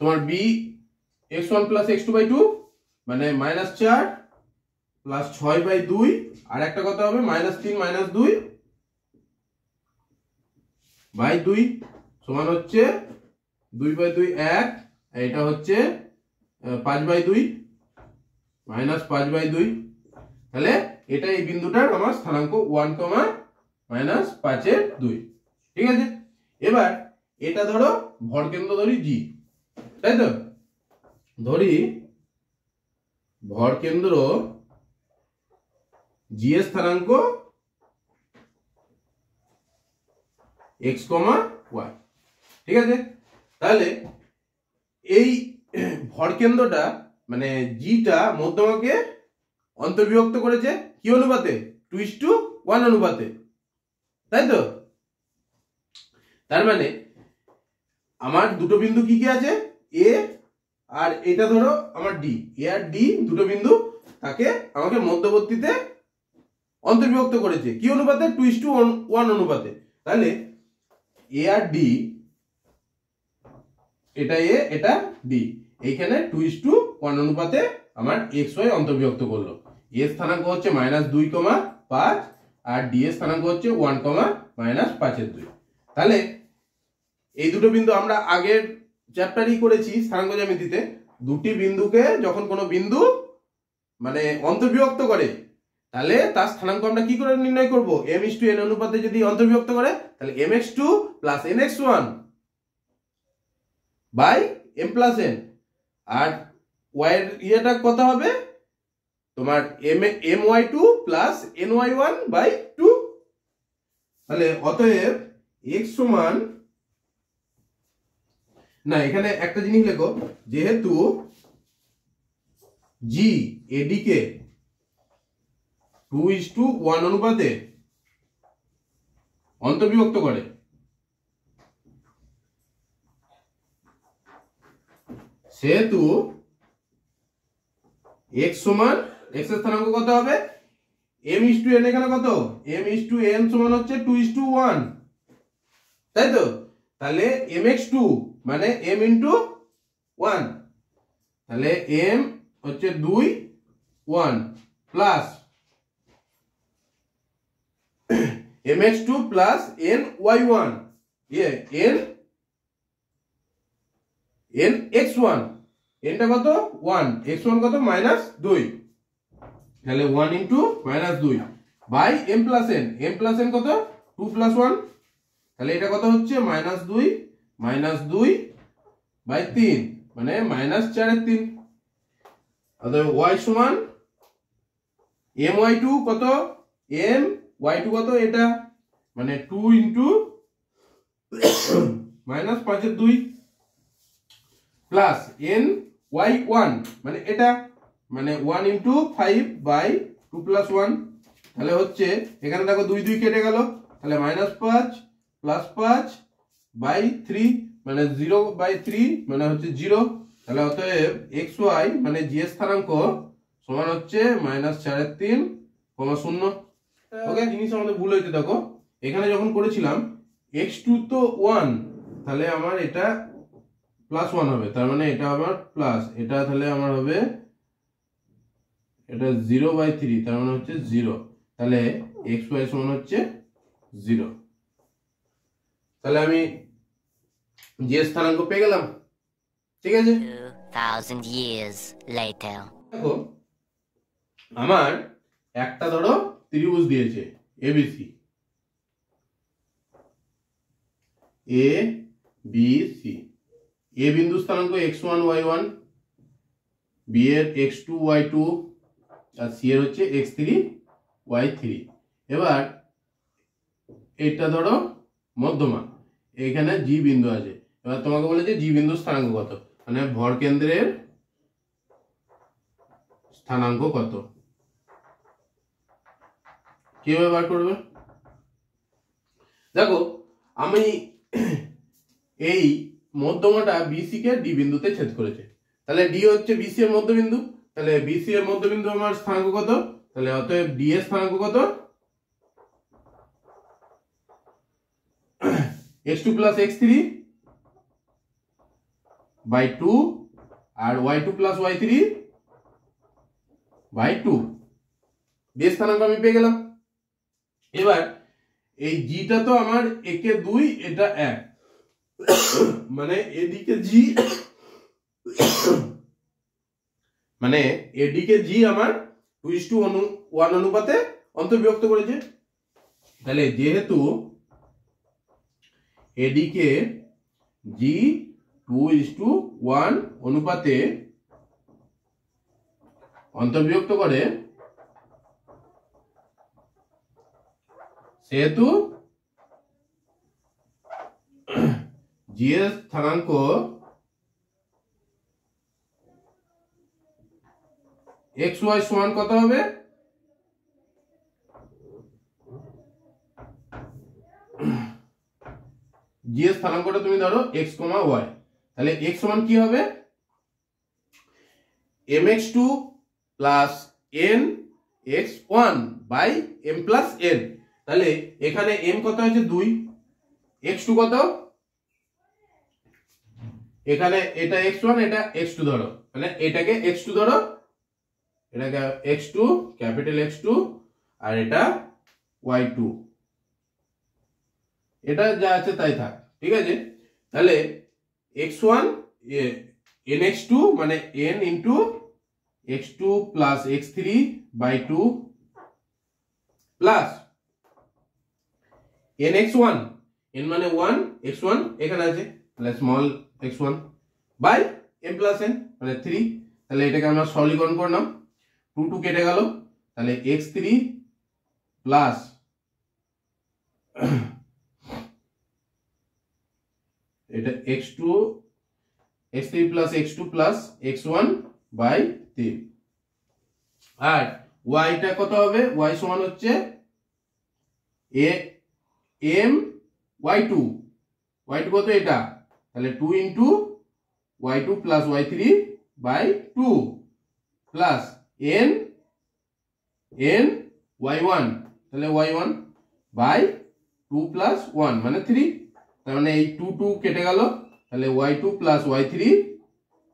তোমার বি x1 + x2/2, মানে -4 + 6/2, আর একটা কত হবে -3 - 2/2 সমান হচ্ছে 2/2 1, এটা হচ্ছে 5/2 -5/2। তাহলে এটা এই বিন্দুটার আমার স্থানাঙ্ক 1, -5/2, ঠিক আছে। এবার এটা ধরো ভরকেন্দ্র ধরি জি, তাই তো। ধরি ভরকেন্দ্র জি এর স্থানাঙ্ক x, y, ঠিক আছে। তাহলে এই ভরকেন্দ্রটা মানে জিটা মধ্যমাকে অন্তর্বিভক্ত করেছে কি অনুপাতে, 2:1 অনুপাতে, তাই তো। তার মানে আমার দুটো বিন্দু কি কি আছে, এ আর এটা ধরো আমার ডি, এ আর ডি দুটো বিন্দু, তাকে আমাকে মধ্যবর্তীতে অন্তর্বিভক্ত করেছে কি অনুপাতে, 2:1 অনুপাতে। তাহলে এ আর ডি, এটা এ এটা ডি, এইখানে 2:1 অনুপাতে আমার এক্স ওয়াই অন্তর্বিভক্ত করলো। এ স্থানাঙ্ক হচ্ছে -2, 5, আর ডি এর স্থানাঙ্ক হচ্ছে 1, -5/2। তাহলে এই দুটো বিন্দু আমরা আগের চ্যাপ্টারই করেছি স্থানাঙ্ক জ্যামিতিতে। দুটি বিন্দুকে যখন কোনো বিন্দু মানে অন্তর্বিভক্ত করে, তাহলে তার স্থানাঙ্ক আমরা কি করে নির্ণয় করব, m:n অনুপাতে যদি অন্তর্বিভক্ত করে, তাহলে mx2 + nx1 m + n, আর y এর ইয়েটা কত হবে তোমার my2 + ny1/2। তাহলে অতএব x সমান, না এখানে একটা জিনিস লেখো, যেহেতু জি এডি কে 2:1 অনুপাতে অন্তর্বিভক্ত করে, সেহেতু x সমান, x এর স্থানাঙ্ক কত হবে, m:n, এখানে কত m:n সমান হচ্ছে 2:1, তাই তো। তাহলে mx2 মানে m × 1, তাহলে m হচ্ছে 2, 1 plus mx2 plus ny1, nx1, nটা কত 1, x1 কত -2, তাহলে 1 × -2 by m + n, m + n কত 2 + 1, তাহলে এটা কত হচ্ছে -2 -2/3, মানে -4/3। অতএব y সমান my2 কত, my2 কত এটা, মানে 2 × -5/2 প্লাস ny1 মানে এটা, মানে 1 × 5/2 + 1, তাহলে হচ্ছে এখানে দেখো 2 2 কেটে গেল, তাহলে -5 + 5/3, মানে 0/3, মানে হচ্ছে 0। তাহলে অতএব xy মানে জি এর স্থানাঙ্ক সমান হচ্ছে -4/3, 0। ওকে, জিনিস আমাদের ভুল হয়েছে, দেখো এখানে যখন করেছিলাম x2 তো 1, তাহলে আমার এটা +1 হবে, তার মানে এটা আমার প্লাস, এটা তাহলে আমার হবে এটা 0/3, তার মানে হচ্ছে 0, তাহলে xy সমান হচ্ছে 0। তাহলে আমি যে স্থানাঙ্ক পেয়ে গেলাম, ঠিক আছে। 2000 years later, দেখো আমার একটা ধরো ত্রিভুজ দিয়েছে এবিসি, এ বি সি। এ বিন্দু স্থানাঙ্ক x1 y1, বি এর x2 y2 আর সি এর হচ্ছে x3 y3। এবার এটা ধরো মধ্যমা, এখানে জি বিন্দু আছে। এবার তোমাকে বলেছে জি বিন্দু স্থানাঙ্ক কত, মানে ভর কেন্দ্রের স্থানাঙ্ক কত, কিভাবে বার করবে? দেখো আমি এই মধ্যমাটা বিসি কে ডি বিন্দুতে ছেদ করেছে, তাহলে ডি হচ্ছে বিসি এর মধ্যবিন্দু, তাহলে বিসি এর মধ্যবিন্দু আমার স্থানাঙ্ক কত, তাহলে অতএব ডি এর স্থানাঙ্ক কত, x2 প্লাস x3 বাই 2 আর y2 plus y3 by 2। D এর স্থানাঙ্ক আমি পেয়ে গেলাম। এবার এই জিটা তো আমার একে 2, এটা 1, মানে এদিকে জি মানে এদিকে জি আমার 2:1 অনুপাতে অন্তর্বিভক্ত করেছে। তাহলে যেহেতু এদিকে জি 2:1 অনুপাতে অন্তর্বিভক্ত করে, সেহেতু জি এর স্থানাঙ্ক xy সমান কত হবে, জি এর স্থানাঙ্কটা তুমি ধরো x, y, তাহলে x সমান কি হবে, mx2 plus n x1 by m plus n। তাহলে এখানে m কত হয়েছে 2, x2 কত, এখানে এটা x1 এটা x2 ধরো, মানে এটাকে x2 ধরো, এটাকে x2 ক্যাপিটাল x2 আর এটা y2, এটা যা আছে তাই থাক, ঠিক আছে। তাহলে x1 nx2 মানে n into x2 plus x3 by 2 plus nx1, n মানে 1, x1 এখানে আছে, তাহলে small x1 by m plus n মানে 3। তাহলে এটাকে আমরা সরলীকরণ করলাম, 2 2 কেটে গেল, তাহলে x3 প্লাস এটা x3 plus x2 plus x1 by 3। আর y টা কত হবে, y সমান হচ্ছে m y2, y2 কত এটা, তাহলে 2 into y2 plus y3 by 2 plus n y1, তাহলে y1 বাই 2 প্লাস 1 মানে 3। তার মানে এই 2 2 কেটে গেল, তাহলে y2 plus y3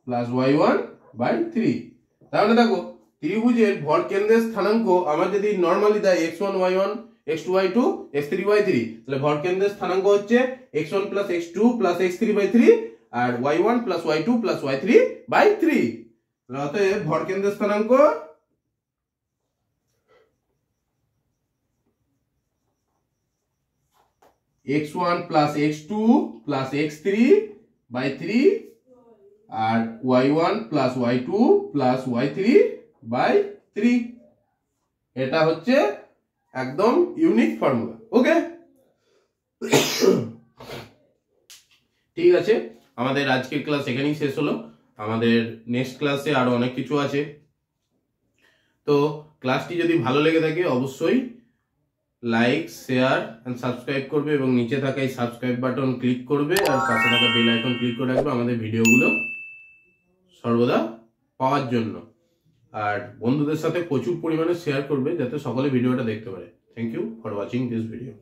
plus y1 by 3। তাহলে দেখো ত্রিভুজের ভর কেন্দ্রের স্থানাঙ্ক আমার যদি নরমালি দেয় x1 y1 x2 y2 x3 y3, তাহলে ভর কেন্দ্রের স্থানাঙ্ক হচ্ছে x1 plus x2 plus x3 by 3 আর y1 plus y2 plus y3 by 3। অতএব ভর কেন্দ্রের স্থানাঙ্ক x1 plus x2 plus x3 by 3 আর y1 plus y2 plus y3 by 3। এটা হচ্ছে একদম ইউনিক ফর্মুলা। ওকে, ঠিক আছে, আমাদের আজকের ক্লাস এখানেই শেষ হলো। আমাদের নেক্সট ক্লাসে আরো অনেক কিছু আছে। তো ক্লাসটি যদি ভালো লেগে থাকে অবশ্যই লাইক, শেয়ার এন্ড সাবস্ক্রাইব করবে এবং নিচে থাকা এই সাবস্ক্রাইব বাটন ক্লিক করবে আর পাশে থাকা বেল আইকন ক্লিক করে রাখবে আমাদের ভিডিওগুলো সর্বদা পাওয়ার জন্য। আর বন্ধুদের সাথে প্রচুর পরিমাণে শেয়ার করবে যাতে সকলে ভিডিওটা দেখতে পারে। Thank you for watching this video.